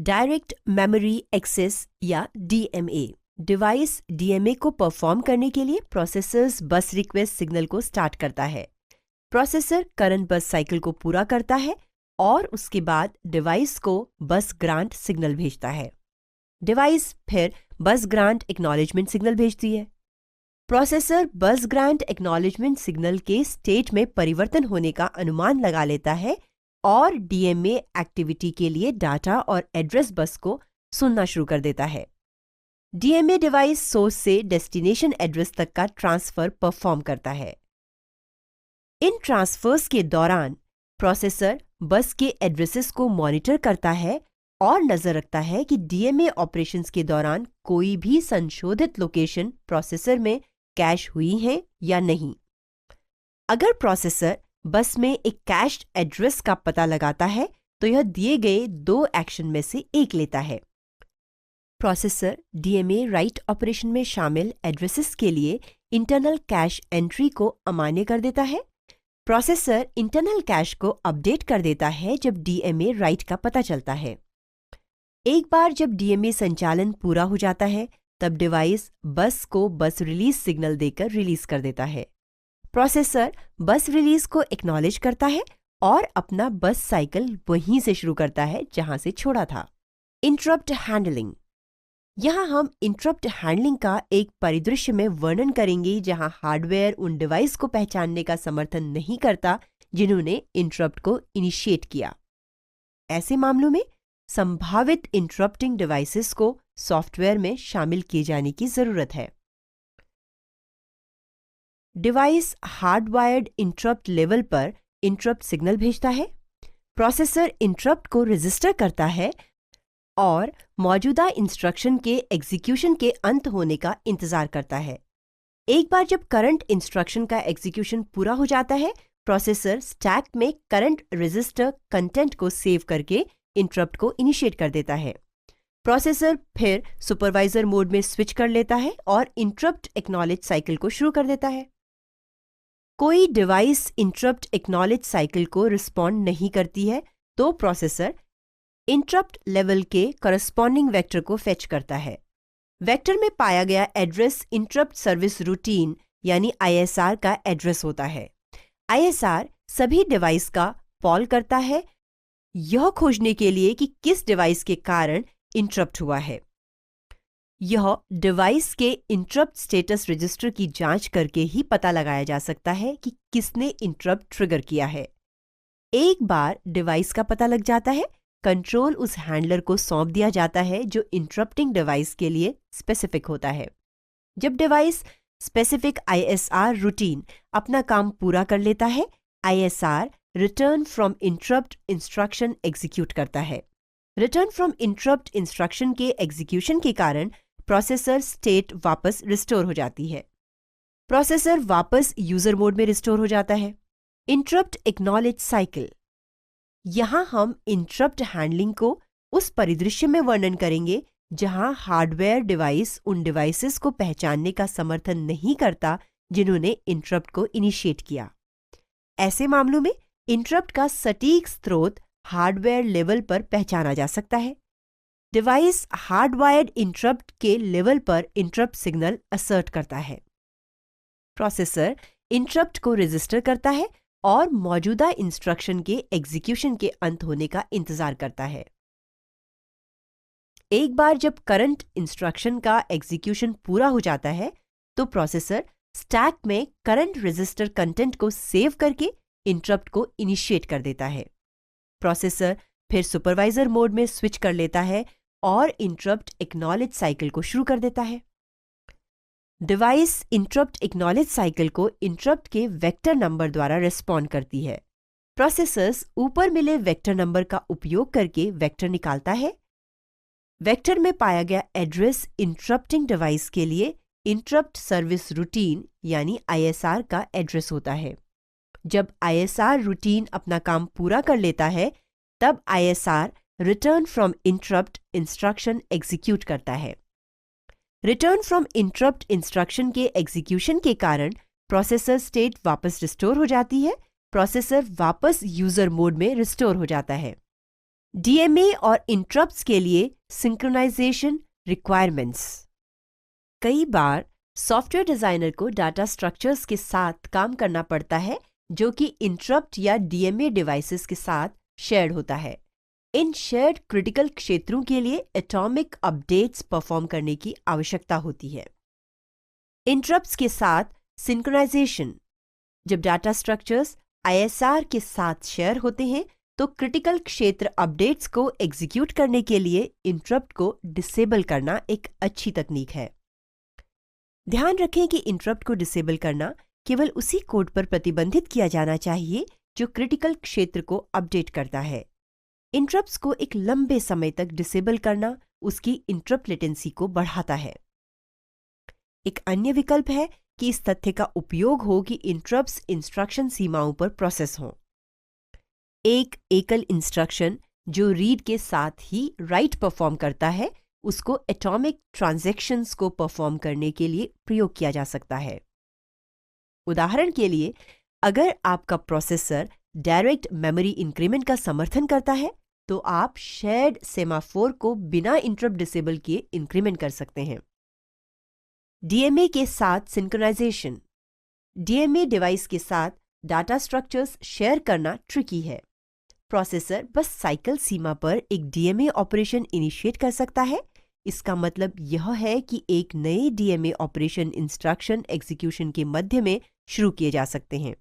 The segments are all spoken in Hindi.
डायरेक्ट मेमोरी एक्सेस या DMA डिवाइस DMA को परफॉर्म करने के लिए प्रोसेसर्स बस रिक्वेस्ट सिग्नल को स्टार्ट करता है। प्रोसेसर करंट बस साइकिल को पूरा करता है और उसके बाद डिवाइस को बस ग्रांट सिग्नल भेजता है। डिवाइस फिर बस ग्रांट एक्नॉलेजमेंट सिग्नल भेजती है। प्रोसेसर बस ग्रांट एक्नॉलेजमेंट सिग्नल के स्टेट में परिवर्तन होने का अनुमान लगा लेता है और DMA एक्टिविटी के लिए डाटा और एड्रेस बस को सुनना शुरू कर देता है। DMA डिवाइस सोर्स से डेस्टिनेशन एड्रेस तक का ट्रांसफर परफॉर्म करता है। इन ट्रांसफर्स के दौरान प्रोसेसर बस के एड्रेसेस को मॉनिटर करता है और नजर रखता है कि DMA ऑपरेशंस के दौरान कोई भी संशोधित लोकेशन प्रोसेसर में कैश हुई है या नहीं। अगर प्रोसेसर बस में एक कैश्ड एड्रेस का पता लगाता है तो यह दिए गए दो एक्शन में से एक लेता है। प्रोसेसर DMA राइट ऑपरेशन में शामिल एड्रेसेस के लिए इंटरनल कैश एंट्री को अमान्य कर देता है। प्रोसेसर इंटरनल कैश को अपडेट कर देता है जब DMA राइट का पता चलता है। एक बार जब DMA संचालन पूरा हो जाता है तब डिवाइस बस को बस रिलीज सिग्नल देकर रिलीज कर देता है। प्रोसेसर बस रिलीज को एक्नॉलेज करता है और अपना बस साइकिल वहीं से शुरू करता है जहां से छोड़ा था। Interrupt handling. यहाँ हम इंटरप्ट हैंडलिंग का एक परिदृश्य में वर्णन करेंगे जहां हार्डवेयर उन डिवाइस को पहचानने का समर्थन नहीं करता जिन्होंने इंटरप्ट को इनिशिएट किया। ऐसे मामलों में संभावित इंटरप्टिंग डिवाइसेस को सॉफ्टवेयर में शामिल किए जाने की जरूरत है। डिवाइस हार्डवायर्ड इंटरप्ट लेवल पर इंटरप्ट सिग्नल भेजता है। प्रोसेसर इंटरप्ट को रजिस्टर करता है और मौजूदा इंस्ट्रक्शन के एग्जीक्यूशन के अंत होने का इंतजार करता है। एक बार जब करंट इंस्ट्रक्शन का एग्जीक्यूशन पूरा हो जाता है, प्रोसेसर स्टैक में करंट रजिस्टर कंटेंट को सेव करके इंटरप्ट को इनिशिएट कर देता है। प्रोसेसर फिर सुपरवाइजर मोड में स्विच कर लेता है और इंटरप्ट एक्नॉलेज साइकिल को शुरू कर देता है। कोई डिवाइस इंटरप्ट एक्नॉलेज साइकिल को रिस्पॉन्ड नहीं करती है तो प्रोसेसर इंटरप्ट लेवल के करस्पॉन्डिंग वेक्टर को फेच करता है। वेक्टर में पाया गया एड्रेस इंटरप्ट सर्विस रूटीन यानी ISR का एड्रेस होता है। ISR सभी डिवाइस का पॉल करता है यह खोजने के लिए कि किस डिवाइस के कारण इंटरप्ट हुआ है। यह डिवाइस के इंटरप्ट स्टेटस रजिस्टर की जांच करके ही पता लगाया जा सकता है कि किसने इंटरप्ट ट्रिगर किया है। एक बार डिवाइस का पता लग जाता है, कंट्रोल उस हैंडलर को सौंप दिया जाता है जो इंटरप्टिंग डिवाइस के लिए स्पेसिफिक होता है। जब डिवाइस स्पेसिफिक ISR रूटीन अपना काम पूरा कर लेता है, ISR return from interrupt instruction execute करता है। रिटर्न फ्रॉम इंटरप्ट इंस्ट्रक्शन के एग्जीक्यूशन के कारण प्रोसेसर स्टेट वापस रिस्टोर हो जाती है। प्रोसेसर वापस यूजर मोड में रिस्टोर हो जाता है। Interrupt acknowledge cycle. यहाँ हम इंटरप्ट हैंडलिंग को उस परिदृश्य में वर्णन करेंगे जहां हार्डवेयर डिवाइस उन डिवाइसेस को पहचानने का समर्थन नहीं करता जिन्होंने इंटरप्ट को इनिशिएट किया। ऐसे मामलों में इंटरप्ट का सटीक स्रोत हार्डवेयर लेवल पर पहचाना जा सकता है। डिवाइस हार्डवायर्ड इंटरप्ट के लेवल पर इंटरप्ट सिग्नल असर्ट करता है। प्रोसेसर इंटरप्ट को रजिस्टर करता है और मौजूदा इंस्ट्रक्शन के एग्जीक्यूशन के अंत होने का इंतजार करता है। एक बार जब करंट इंस्ट्रक्शन का एग्जीक्यूशन पूरा हो जाता है तो प्रोसेसर स्टैक में करंट रजिस्टर कंटेंट को सेव करके इंटरप्ट को इनिशिएट कर देता है। प्रोसेसर फिर सुपरवाइजर मोड में स्विच कर लेता है और इंटरप्ट एक्नॉलेज साइकिल को शुरू कर देता है। डिवाइस इंटरप्ट एक्नॉलेज साइकिल को इंटरप्ट के वेक्टर नंबर द्वारा रिस्पॉन्ड करती है। प्रोसेसर्स ऊपर मिले वेक्टर नंबर का उपयोग करके वेक्टर निकालता है। वेक्टर में पाया गया एड्रेस इंटरप्टिंग डिवाइस के लिए इंटरप्ट सर्विस रूटीन यानी ISR का एड्रेस होता है। जब ISR रूटीन अपना काम पूरा कर लेता है तब ISR return from interrupt instruction execute करता है। रिटर्न फ्रॉम इंटरप्ट इंस्ट्रक्शन के एग्जीक्यूशन के कारण प्रोसेसर स्टेट वापस रिस्टोर हो जाती है। प्रोसेसर वापस यूजर मोड में रिस्टोर हो जाता है। डीएमए और इंटरप्ट्स के लिए सिंक्रोनाइजेशन रिक्वायरमेंट्स। कई बार सॉफ्टवेयर डिजाइनर को डाटा स्ट्रक्चर्स के साथ काम करना पड़ता है जो कि इंटरप्ट या डीएमए डिवाइसेस के साथ शेयर्ड होता है। इन शेयर्ड क्रिटिकल क्षेत्रों के लिए एटॉमिक अपडेट्स परफॉर्म करने की आवश्यकता होती है। इंटरप्ट्स के साथ सिंक्रोनाइजेशन। जब डाटा स्ट्रक्चर्स आईएसआर के साथ शेयर होते हैं तो क्रिटिकल क्षेत्र अपडेट्स को एग्जीक्यूट करने के लिए इंटरप्ट को डिसेबल करना एक अच्छी तकनीक है। ध्यान रखें कि इंटरप्ट को डिसेबल करना केवल उसी कोड पर प्रतिबंधित किया जाना चाहिए जो क्रिटिकल क्षेत्र को अपडेट करता है। इंटरप्ट्स को एक लंबे समय तक डिसेबल करना उसकी इंटरप्ट लेटेंसी को बढ़ाता है। एक अन्य विकल्प है कि इस तथ्य का उपयोग हो कि इंटरप्ट्स इंस्ट्रक्शन सीमाओं पर प्रोसेस हों। एक एकल इंस्ट्रक्शन जो रीड के साथ ही राइट परफॉर्म करता है उसको एटॉमिक ट्रांजैक्शंस को परफॉर्म करने के लिए प्रयोग किया जा सकता है। उदाहरण के लिए, अगर आपका प्रोसेसर डायरेक्ट मेमोरी इंक्रीमेंट का समर्थन करता है तो आप शेयर्ड सेमाफोर को बिना इंटरप्ट डिसेबल किए इंक्रीमेंट कर सकते हैं। डीएमए के साथ सिंक्रोनाइजेशन। डीएमए डिवाइस के साथ डाटा स्ट्रक्चर्स शेयर करना ट्रिकी है। प्रोसेसर बस साइकिल सीमा पर एक डीएमए ऑपरेशन इनिशिएट कर सकता है। इसका मतलब यह है कि एक नए डीएमए ऑपरेशन इंस्ट्रक्शन एग्जीक्यूशन के मध्य में शुरू किए जा सकते हैं।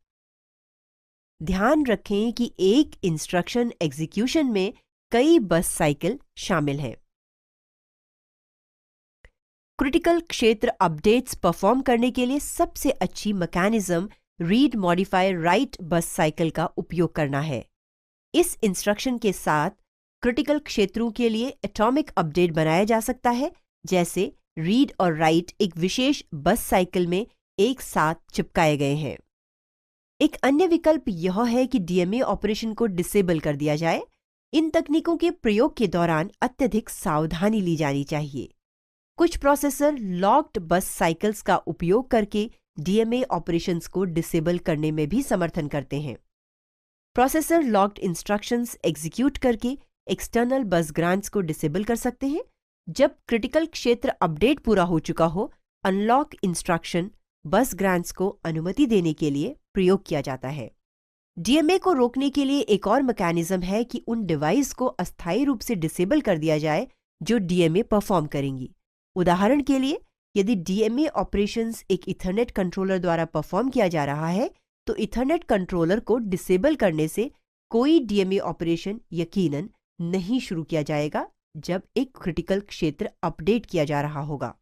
ध्यान रखें कि एक इंस्ट्रक्शन एग्जीक्यूशन में कई बस साइकिल शामिल हैं। क्रिटिकल क्षेत्र अपडेट्स परफॉर्म करने के लिए सबसे अच्छी मैकेनिज्म रीड मॉडिफाई राइट बस साइकिल का उपयोग करना है। इस इंस्ट्रक्शन के साथ क्रिटिकल क्षेत्रों के लिए एटॉमिक अपडेट बनाया जा सकता है, जैसे रीड और राइट एक विशेष बस साइकिल में एक साथ चिपकाए गए हैं। एक अन्य विकल्प यह है कि डीएमए ऑपरेशन को डिसेबल कर दिया जाए। इन तकनीकों के प्रयोग के दौरान अत्यधिक सावधानी ली जानी चाहिए। कुछ प्रोसेसर लॉक्ड बस साइकिल्स का उपयोग करके डीएमए ऑपरेशंस को डिसेबल करने में भी समर्थन करते हैं। प्रोसेसर लॉक्ड इंस्ट्रक्शंस एग्जीक्यूट करके एक्सटर्नल बस ग्रांट्स को डिसेबल कर सकते हैं। जब क्रिटिकल क्षेत्र अपडेट पूरा हो चुका हो, अनलॉक इंस्ट्रक्शन बस ग्रांट्स को अनुमति देने के लिए प्रयोग किया जाता है। डीएमए को रोकने के लिए एक और मैकेनिज्म है कि उन डिवाइस को अस्थायी रूप से डिसेबल कर दिया जाए जो डीएमए परफॉर्म करेंगी। उदाहरण के लिए, यदि डीएमए ऑपरेशंस एक ईथरनेट कंट्रोलर द्वारा परफॉर्म किया जा रहा है तो ईथरनेट कंट्रोलर को डिसेबल करने से कोई डीएमए ऑपरेशन यकीनन नहीं शुरू किया जाएगा जब एक क्रिटिकल क्षेत्र अपडेट किया जा रहा होगा।